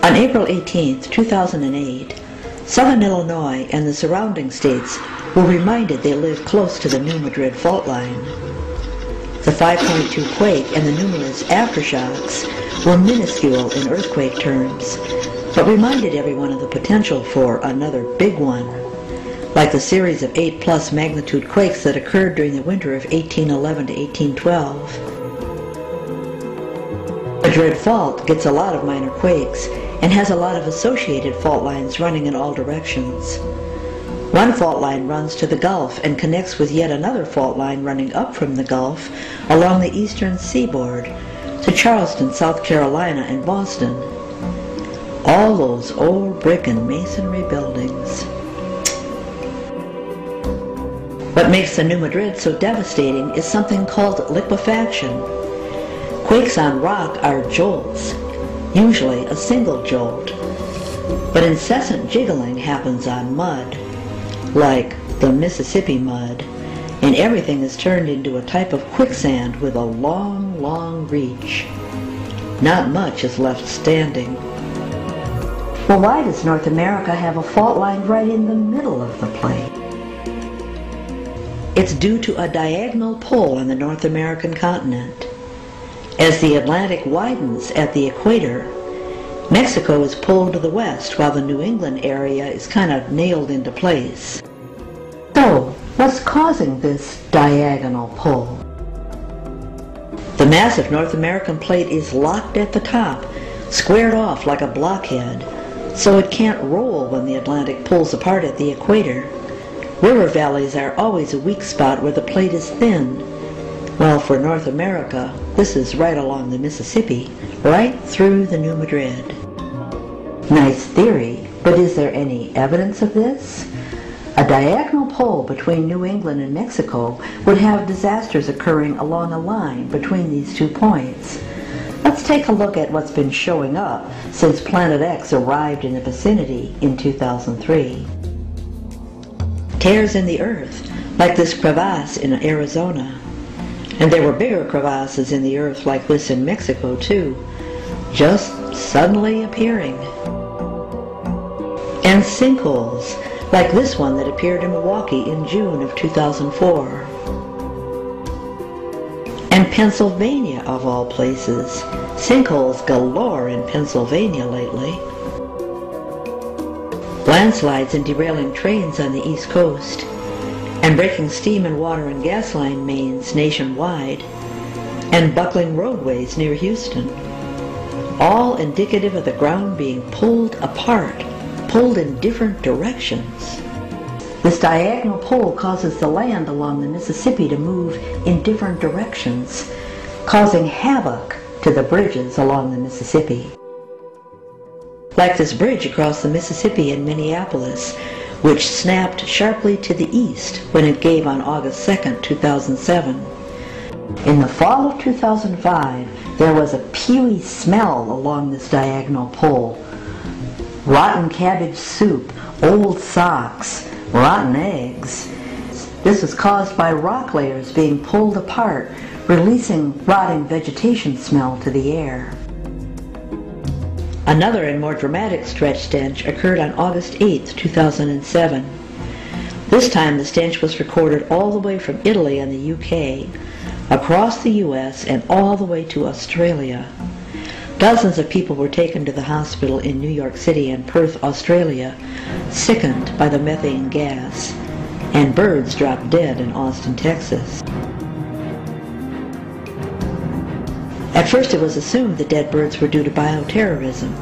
On April 18, 2008, southern Illinois and the surrounding states were reminded they lived close to the New Madrid fault line. The 5.2 quake and the numerous aftershocks were minuscule in earthquake terms, but reminded everyone of the potential for another big one, like the series of 8+ magnitude quakes that occurred during the winter of 1811 to 1812. Madrid Fault gets a lot of minor quakes and has a lot of associated fault lines running in all directions. One fault line runs to the Gulf and connects with yet another fault line running up from the Gulf along the eastern seaboard to Charleston, South Carolina and Boston. All those old brick and masonry buildings. What makes the New Madrid so devastating is something called liquefaction. Quakes on rock are jolts, usually a single jolt, but incessant jiggling happens on mud, like the Mississippi mud, and everything is turned into a type of quicksand with a long, long reach. Not much is left standing. Well, why does North America have a fault line right in the middle of the plate? It's due to a diagonal pull on the North American continent. As the Atlantic widens at the equator, Mexico is pulled to the west while the New England area is kind of nailed into place. So, what's causing this diagonal pull? The massive North American plate is locked at the top, squared off like a blockhead, so it can't roll when the Atlantic pulls apart at the equator. River valleys are always a weak spot where the plate is thin. Well, for North America, this is right along the Mississippi, right through the New Madrid. Nice theory, but is there any evidence of this? A diagonal pull between New England and Mexico would have disasters occurring along a line between these 2 points. Let's take a look at what's been showing up since PlanetX arrived in the vicinity in 2003. Tears in the earth, like this crevasse in Arizona. And there were bigger crevasses in the earth like this in Mexico too, just suddenly appearing. And sinkholes, like this one that appeared in Milwaukee in June of 2004. And Pennsylvania, of all places. Sinkholes galore in Pennsylvania lately. Landslides and derailing trains on the East Coast, and breaking steam and water and gas line mains nationwide, and buckling roadways near Houston. All indicative of the ground being pulled apart, pulled in different directions. This diagonal pull causes the land along the Mississippi to move in different directions, causing havoc to the bridges along the Mississippi. Like this bridge across the Mississippi in Minneapolis, which snapped sharply to the east when it gave on August 2, 2007. In the fall of 2005, there was a pewy smell along this diagonal pull. Rotten cabbage soup, old socks, rotten eggs. This was caused by rock layers being pulled apart, releasing rotting vegetation smell to the air. Another and more dramatic stretch stench occurred on August 8, 2007. This time the stench was recorded all the way from Italy and the UK, across the US, and all the way to Australia. Dozens of people were taken to the hospital in New York City and Perth, Australia, sickened by the methane gas, and birds dropped dead in Austin, Texas. At first it was assumed the dead birds were due to bioterrorism.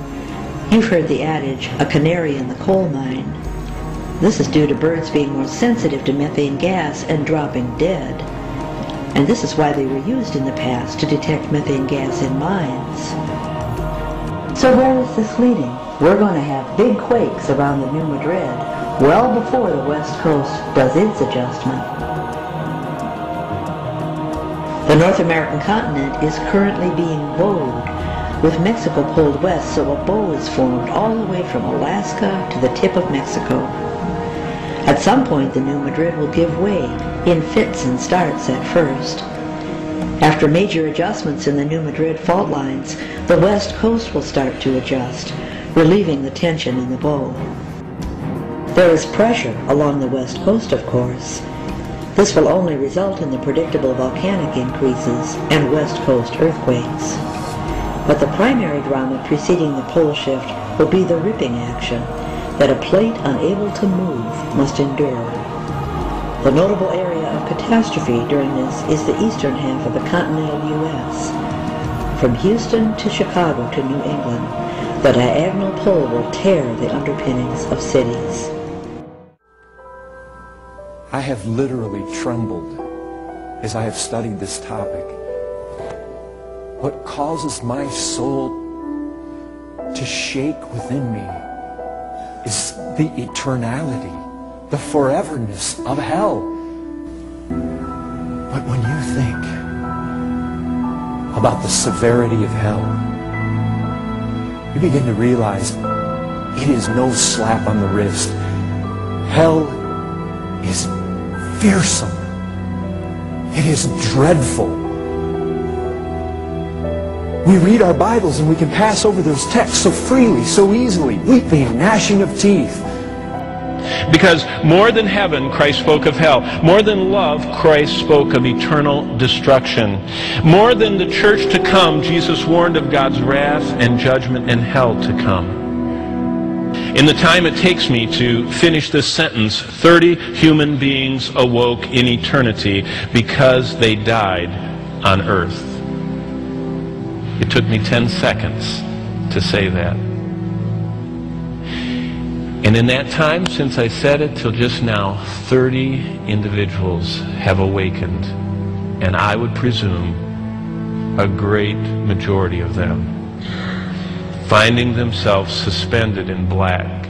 You've heard the adage, a canary in the coal mine. This is due to birds being more sensitive to methane gas and dropping dead. And this is why they were used in the past to detect methane gas in mines. So where is this leading? We're going to have big quakes around the New Madrid well before the West Coast does its adjustment. The North American continent is currently being bowed, with Mexico pulled west, so a bow is formed all the way from Alaska to the tip of Mexico. At some point the New Madrid will give way, in fits and starts at first. After major adjustments in the New Madrid fault lines, the West Coast will start to adjust, relieving the tension in the bowl. There is pressure along the west coast, of course. This will only result in the predictable volcanic increases and west coast earthquakes. But the primary drama preceding the pole shift will be the ripping action that a plate unable to move must endure. The notable area of catastrophe during this is the eastern half of the continental U.S. From Houston to Chicago to New England, the diagonal pole will tear the underpinnings of cities. I have literally trembled as I have studied this topic. What causes my soul to shake within me is the eternality, the foreverness of hell. But when you think about the severity of hell, you begin to realize it is no slap on the wrist. Hell is fearsome. It is dreadful. We read our Bibles and we can pass over those texts so freely, so easily, weeping and gnashing of teeth. Because more than heaven, Christ spoke of hell. More than love, Christ spoke of eternal destruction. More than the church to come, Jesus warned of God's wrath and judgment and hell to come. In the time it takes me to finish this sentence, 30 human beings awoke in eternity because they died on earth. It took me 10 seconds to say that. And in that time, since I said it till just now, 30 individuals have awakened. And I would presume a great majority of them finding themselves suspended in black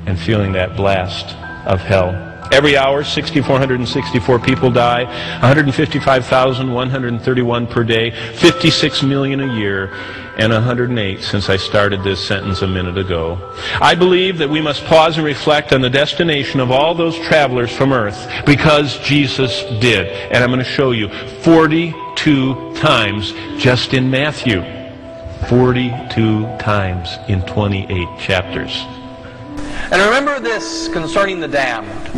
and feeling that blast of hell. Every hour, 6,464 people die, 155,131 per day, 56 million a year, and 108 since I started this sentence a minute ago. I believe that we must pause and reflect on the destination of all those travelers from earth, because Jesus did. And I'm going to show you 42 times just in Matthew. 42 times in 28 chapters. And remember this concerning the damned.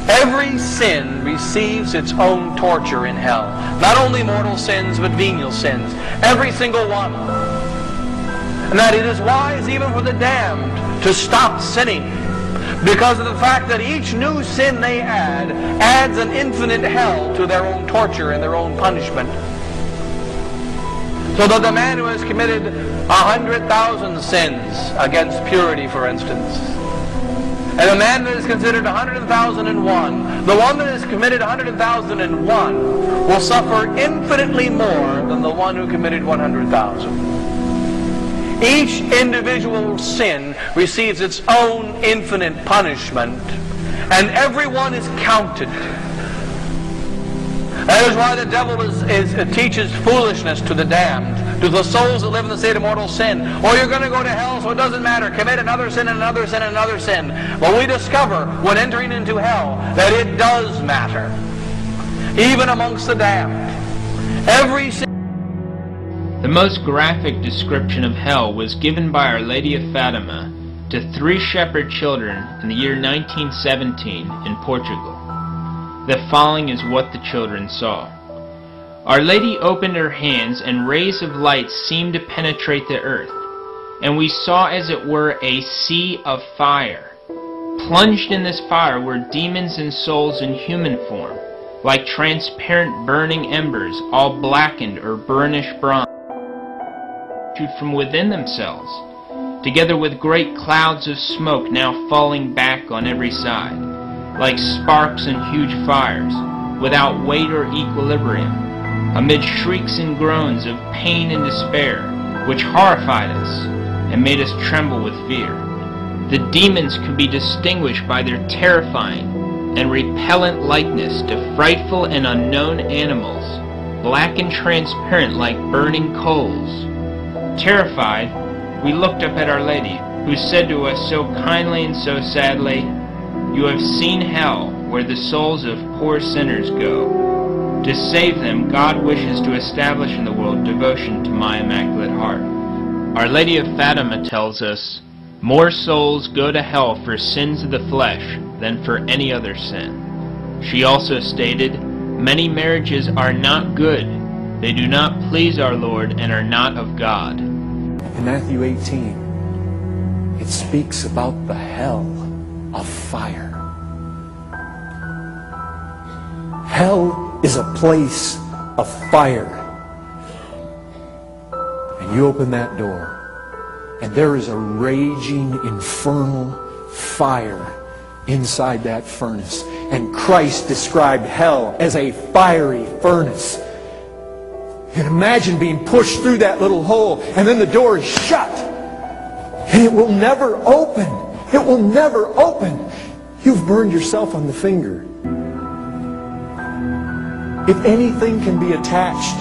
Every sin receives its own torture in hell. Not only mortal sins, but venial sins. Every single one. And that it is wise even for the damned to stop sinning, because of the fact that each new sin they add adds an infinite hell to their own torture and their own punishment. So that the man who has committed 100,000 sins against purity, for instance, and the man that is considered 100,001, the one that has committed 100,001 will suffer infinitely more than the one who committed 100,000. Each individual sin receives its own infinite punishment, and everyone is counted. That is why the devil teaches foolishness to the damned, to the souls that live in the state of mortal sin. Or you're going to go to hell, so it doesn't matter. Commit another sin and another sin and another sin. Well, we discover when entering into hell that it does matter, even amongst the damned. Every sin. The most graphic description of hell was given by Our Lady of Fatima to 3 shepherd children in the year 1917 in Portugal. The following is what the children saw. Our Lady opened her hands, and rays of light seemed to penetrate the earth, and we saw as it were a sea of fire. Plunged in this fire were demons and souls in human form, like transparent burning embers, all blackened or burnished bronze, issued from within themselves, together with great clouds of smoke now falling back on every side, like sparks in huge fires, without weight or equilibrium, amid shrieks and groans of pain and despair, which horrified us and made us tremble with fear. The demons could be distinguished by their terrifying and repellent likeness to frightful and unknown animals, black and transparent like burning coals. Terrified, we looked up at Our Lady, who said to us so kindly and so sadly, "You have seen hell, where the souls of poor sinners go. To save them, God wishes to establish in the world devotion to my Immaculate Heart." Our Lady of Fatima tells us, more souls go to hell for sins of the flesh than for any other sin. She also stated, many marriages are not good. They do not please our Lord and are not of God. In Matthew 18, it speaks about the hell of fire. Hell is a place of fire. And you open that door, and there is a raging infernal fire inside that furnace. And Christ described hell as a fiery furnace. And imagine being pushed through that little hole, and then the door is shut. And it will never open. It will never open. You've burned yourself on the finger. If anything can be attached